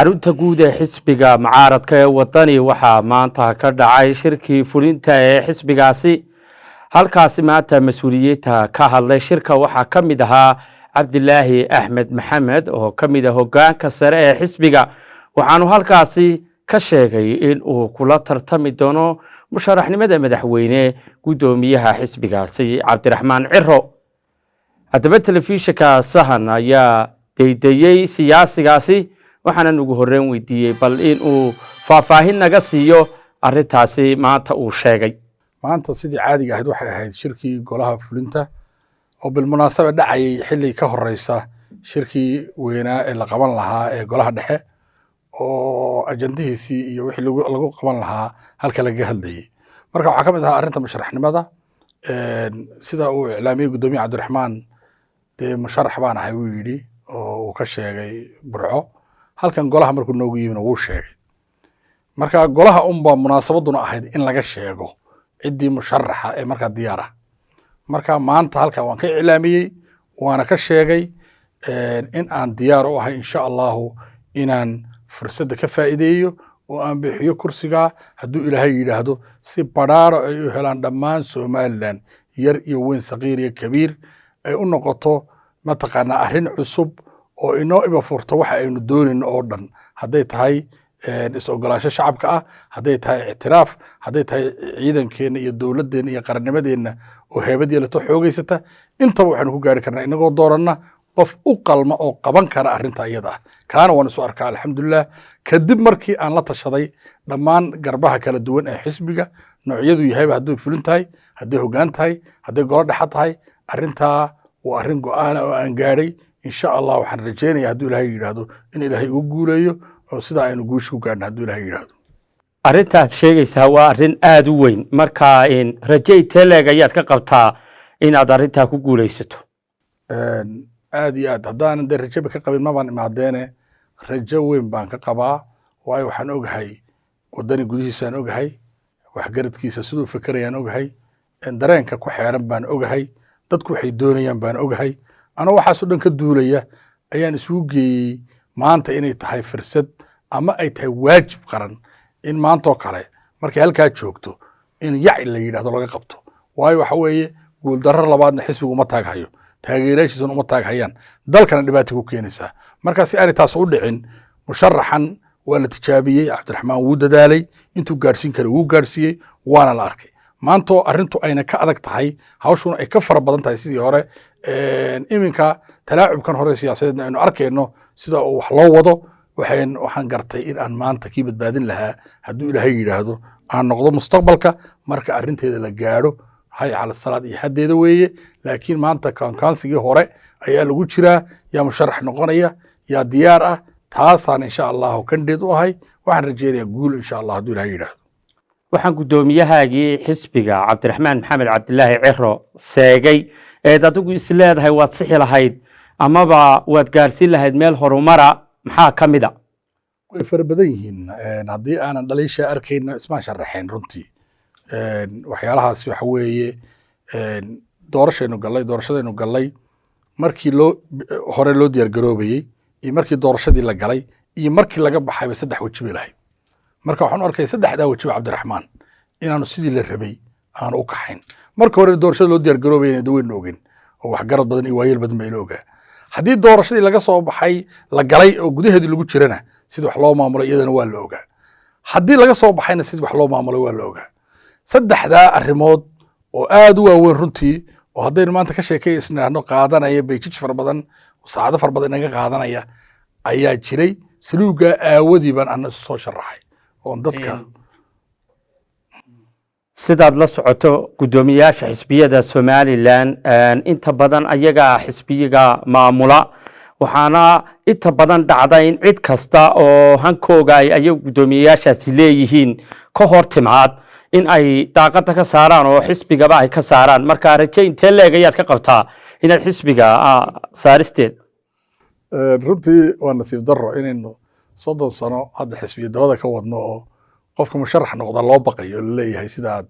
xarunta guud ee xisbiga mucaaradka ee wadani waxaa maanta ka dhacay shirkii fulinta ee xisbigaasi. halkaasi maanta mas-uuliyiinta ka hadlay shirka waxaa ka mid ahaa cabdilaahi axmed maxamed oo ka mid ah hoggaanka sare ee xisbiga, waxaanu halkaasi ka sheegay in uu kula tartami doono musharaxnimada madaxweyne guddoomiyaha xisbigaasi cabdiraxmaan ciro. haddaba telefishinka sahan ayaa deydeyey siyaasigaasi, waxaanan ugu horreyn weydiiyey bal in uu faahfaahin naga siiyo arrintaasi maanta uu sheegay. maanta sidii caadiga ahayd waxay ahayd shirkii golaha fulinta oo bilmunaasaba dhacayay xilli ka horeysa shirkii weynaa ee la qaban lahaa ee golaha dhexe oo ajandihiisii iyo wixii lagu qaban lahaa halka lagaga hadlayay. marka waxaa ka mid ahaa arrinta musharaxnimada sida uu iclaamiyey guddoomiye cabdiraxmaan dee musharax baan ahay wuu yidhi oo uu ka sheegay burco. halkan golaha markuu noogu yimina wuu sheegay. marka golaha unbaa munaasabaduna ahayd in laga sheego ciddii musharaxa ee markaa diyaar ah. marka maanta halkan waan ka iclaamiyey waana ka sheegay in aan diyaar u ahay insha allahu inaan fursadda ka faa'iideeyo oo aan bixiyo kursigaa hadduu ilaahay yidhaahdo si badhaaro ay u helaan dhammaan somalilan yar iyo weyn saqiir iyo kabiir ay u noqoto mataqaanaa arrin cusub oo inoo iba furto waxa aynu doonayno oo dhan, hadday tahay is-ogolaansho shacabka ah, hadday tahay ictiraaf, hadday tahay ciidankeenna iyo dowladdeenna iyo qarannimadeenna oo heebad yeelato xoogeysata. intaba waxaynu ku gaari karnaa inagoo dooranna qof u qalma oo qaban kara arrinta iyada ah. kaana waan isu arkaa alxamdulilah. kadib markii aan la tashaday dhammaan garbaha kala duwan ee xisbiga noocyadu yahayba, hadday fulin tahay, hadday hoggaan tahay, hadday golo dhexa tahay, arrintaa waa arrin go-aana oo aan gaadhay. insha allah waxaan rajeynaya hadduu ilaahay yidhaahdo in ilaahay ugu guuleeyo oo sidaa aynu guusha ku gaadhna hadduu ilaahay yidhaahdo. arrintaad sheegaysaa waa arrin aada u weyn, marka rajay teleeg ayaad ka qabtaa inaad arrintaa ku guulaysato? aad iyo aad haddaanan dee rajaba ka qabin mabaan imaadeene rajo weyn baan ka qabaa. waayo waxaan ogahay waddani gudihiisaan ogahay, waxgaradkiisa siduu fekerayaan ogahay, dareenka ku xeeran baan ogahay, dadku waxay doonayaan baan ogahay. anoo waxaasoo dhan ka duulaya ayaan isugu geeyey maanta inay tahay fursad ama ay tahay waajib qaran in maantoo kale markay halkaa joogto in yaci la yidhahdo laga qabto. waayo waxa weeye guuldarro labaadna xisbigu uma taaghayo, taageerayaashiisuna uma taaghayaan, dalkana dhibaata ku keenaysaa. marka si aanay taas u dhicin, musharaxan waa la tijaabiyey, cabdiraxmaan wuu dadaalay, intuu gaadhsiin kara wuu gaadhsiiyey, waana la arkay. maantoo arrintu ayna ka adag tahay, hawshuna ay ka fara badan tahay sidii hore. iminka talaacubkan hore siyaasadeedna aynu arkayno sida uu wax loo wado, waxaan gartay in aan maanta kii badbaadin lahaa hadduu ilaahay yidhaahdo aan noqdo mustaqbalka marka arrinteeda la gaadho. hay cala salaad iyo haddeeda weeye, laakiin maanta kaankaansigii hore ayaa lagu jiraa. yaa musharax noqonaya, yaa diyaar ah, taasaan insha allahu kandheed u ahay. waxaan rajeynayaa guul insha allah hadduu ilaahay yidhaahdo. waxaan guddoomiyahaagii xisbiga cabdiraxmaan maxamed cabdilaahi ciro seegay eed adigu is leedahay waad sixi lahayd amaba waad gaarsiin lahayd meel horumara, maxaa ka mid a? way fara badan yihiin. haddii aanan dhaliisha arkayna ismaan sharaxeen runtii. waxyaalahaas waxa weeye doorashadaynu gallay markii hore loo diyaargaroobayey iyo markii doorashadii la galay iyo markii laga baxayba 3 weji bay lahayd. marka waxaan u arkay 3daa wejiba cabdiraxmaan inaanu sidii la rabay aanu u kaxayn. marka hore doorashada loo diyaargaroobayna daweynu ogin oo waxgarad badan iyo waayeel badan bayna ogaa. haddii doorashadii laga soo baxay la galay oo gudaheedii lagu jirana sida wax loo maamulay iyadana waa la ogaa. haddii laga soo baxayna sida wax loo maamulay waa la ogaa. 3daa arrimood oo aad u waaweyn runtii, oo haddaynu maanta ka sheekaysnaano qaadanaya bayjij fara badan, saacado fara badan inaga qaadanaya ayaa jiray. saluugaa aawadii baan ana isu soo sharaxay oon dadka. sidaad la socoto guddoomiyayaasha xisbiyada somalilan inta badan ayagaa xisbiyiga maamula, waxaana inta badan dhacda in cid kasta oo hankooga ay ayagu guddoomiyayaashaasi leeyihiin ka hor timaad in ay daaqada ka saaraan oo xisbigaba ay ka saaraan. marka raje intee leeg ayaad ka qabtaa inaad xisbiga saaristeed? runtii waa nasiib darro inaynu 30 sano hadda xisbiya dabada ka wadno oo qofka musharax noqda loo baqayo oo laleeyahay sida aad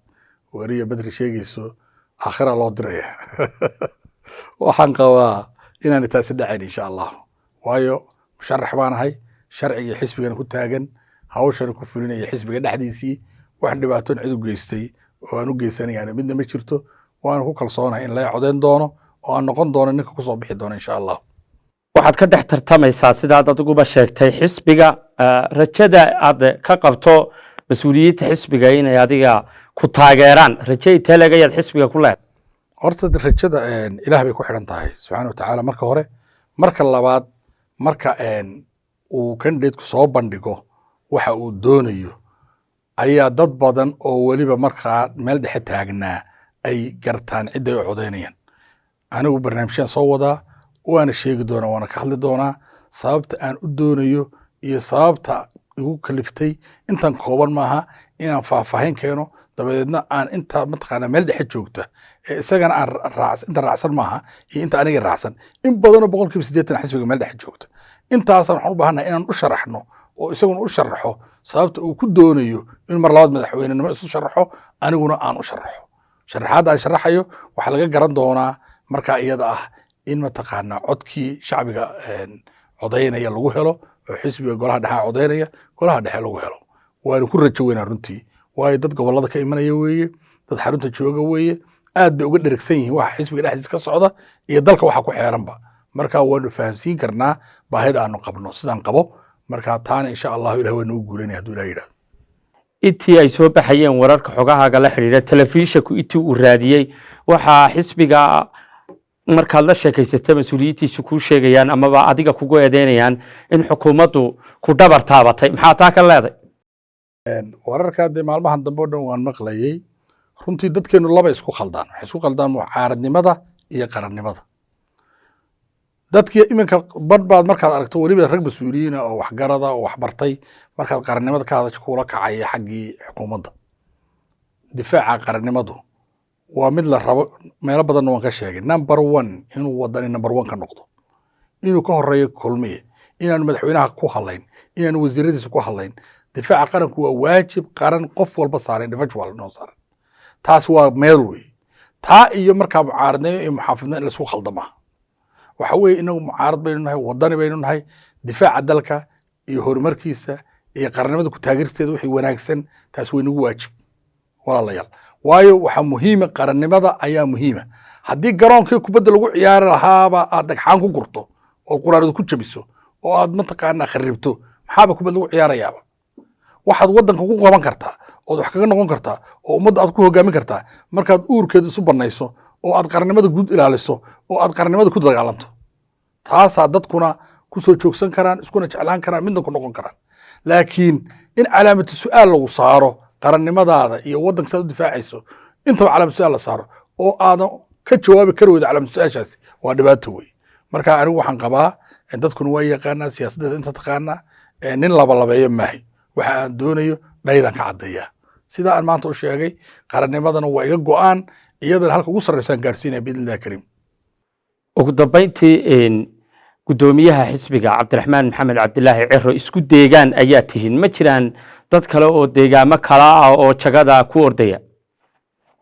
wariya badri sheegayso aakhira loo diraya. waxaan qabaa inaan taasi dhacin insha allah. waayo musharax baan ahay, sharciga xisbigana ku taagan hawshana ku fulinaya xisbiga dhexdiisii wax dhibaatoon cid u geystay oo aan u geysanayaan midna ma jirto waana ku kalsoonahay in la codeyn doono oo aan noqon doono ninka kusoo bixi doono insha allah waxaad ka dhex tartamaysaa sidaad adiguba sheegtay xisbiga rajada aad ka qabto mas-uuliyiinta xisbiga inay adiga ku taageeraan raje intee leegayaad xisbiga ku leed horta rajada ilaah bay ku xidhan tahay subxaana watacaala marka hore marka labaad marka uu candidateku soo bandhigo waxa uu doonayo ayaa dad badan oo weliba markaa meel dhexe taagnaa ay gartaan cidday u codeynayaan anigu barnaamijyaan soo wadaa waana sheegi doonaa waana ka hadli doonaa sababta aan u doonayo iyo sababta igu kaliftay intan kooban maaha inaan faahfaahin keeno dabadeedna aan inta mataqaanaa meel dhexe joogta isagana aan inta raacsan maaha iyo inta aniga raacsan in badanoo 80% xisbiga meel dhexe joogta intaasaan waxaan u baahanahay inaan u sharaxno oo isaguna u sharaxo sababta uu ku doonayo in mar labaad madaxweynenimo isu sharaxo aniguna aan u sharaxo sharaxaadda aan sharaxayo waxaa laga garan doonaa markaa iyada ah in mataqaanaa codkii shacbiga codaynaya lagu helo oo xisbiga golaha dhexe codaynaya golaha dhexe lagu helo waana ku rajo weynaa runtii waayo dad gobollada ka imanaya weeye dad xarunta jooga weeye aad bay uga dheragsan yihiin waxa xisbiga dhexdiisa ka socda iyo dalka waxa ku xeeranba marka waanu fahamsiin karnaa baahida aanu qabno sidaan qabo marka taana insha allahu ilaah waa nagu guulanaya hadduu ilaah yidhahdo intii ay soo baxayeen wararka xogahaaga la xidhiidha telefishanku intii uu raadiyey waxaa xisbiga markaad la sheekaysata mas-uuliyiintiisu kuu sheegayaan amaba adiga kugu eedeynayaan in xukuumaddu ku dhabar taabatay maxaa taa ka leeday wararkaa dee maalmahan dambe o dhan waan maqlayey runtii dadkeenu laba isku khaldaan waxay isku khaldaan mucaaradnimada iyo qarannimada dadkii iminka badh baad markaad aragto weliba rag mas-uuliyiina oo waxgarada oo waxbartay markaad qarannimada ka hadasho kula kacaya xaggii xukuumadda difaaca qarannimadu waa mid la rabo meelo badanna waan ka sheegay number 1 inuu wadani number 1 ka noqdo inuu ka horeeyo kulmiye inaanu madaxweynaha ku hadlayn inaanu wasiiradiisa ku hadlayn difaaca qaranku waa waajib qaran qof walba saaran individual noo saaran taas waa meel wey taa iyo markaa mucaaradnimo iyo muxaafidnimo in laisku khaldama waxa weeye inagu mucaarad baynu nahay wadani baynu nahay difaaca dalka iyo horumarkiisa iyo qarannimada ku taageerteeda wixii wanaagsan taas way nagu waajib walaalayaal waayo waxa muhiima qarannimada ayaa muhiima haddii garoonkii kubadda lagu ciyaari lahaaba aad dhagxaan ku gurto oo quraarada ku jabiso oo aad mataqaanaa kharibto maxaaba kubad lagu ciyaarayaaba waxaad waddanka ku qaban kartaa ood wax kaga noqon kartaa oo ummadda aad ku hogaamin kartaa markaad uurkeeda isu bannayso oo aad qarannimada guud ilaaliso oo aad qarannimada ku dagaalanto taasaa dadkuna ku soo joogsan karaan iskuna jeclaan karaan midna ku noqon karaan laakiin in calaamatu su'aal lagu saaro qarannimadaada iyo waddanka saad u difaacayso intaba calaamatu su'aal la saaro oo aadan ka jawaabi kari weyda calaamatu su'aashaasi waa dhibaato wey marka anigu waxaan qabaa dadkuna waa yaqaanaa siyaasaddeeda inta taqaanaa nin labalabeeyo maahay waxa aan doonayo dhaydan ka caddeeyaa sidaa aan maanta u sheegay qarannimadana waa iga go'aan iyadana halka ugu sarreysaan gaadhsiinaya biidnillahi kariim ugu dambayntii guddoomiyaha xisbiga cabdiraxmaan maxamed cabdilaahi ciro isku deegaan ayaa tihiin ma jiraan dad kale oo deegaamo kala ah oo jagada ku ordaya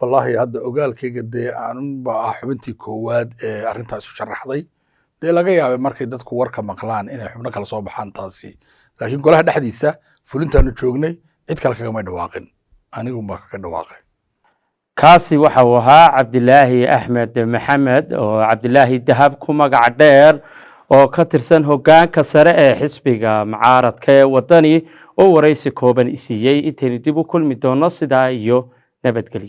wallaahi hadda ogaalkayga dee aanunba ah xubintii koowaad ee arrintaas u sharaxday dee laga yaabay markay dadku warka maqlaan inay xubno kala soo baxaan taasi laakiin golaha dhexdiisa fulintaanu joognay cid kale kagamay dhawaaqin anigunbaa kaga dhawaaqay kaasi waxa uu ahaa cabdilaahi axmed maxamed oo cabdilaahi dahab ku magac dheer oo ka tirsan hoggaanka sare ee xisbiga mucaaradka ee waddani oo waraysi kooban isiiyey intaynu dib u kulmi doono sidaa iyo nabadgelyo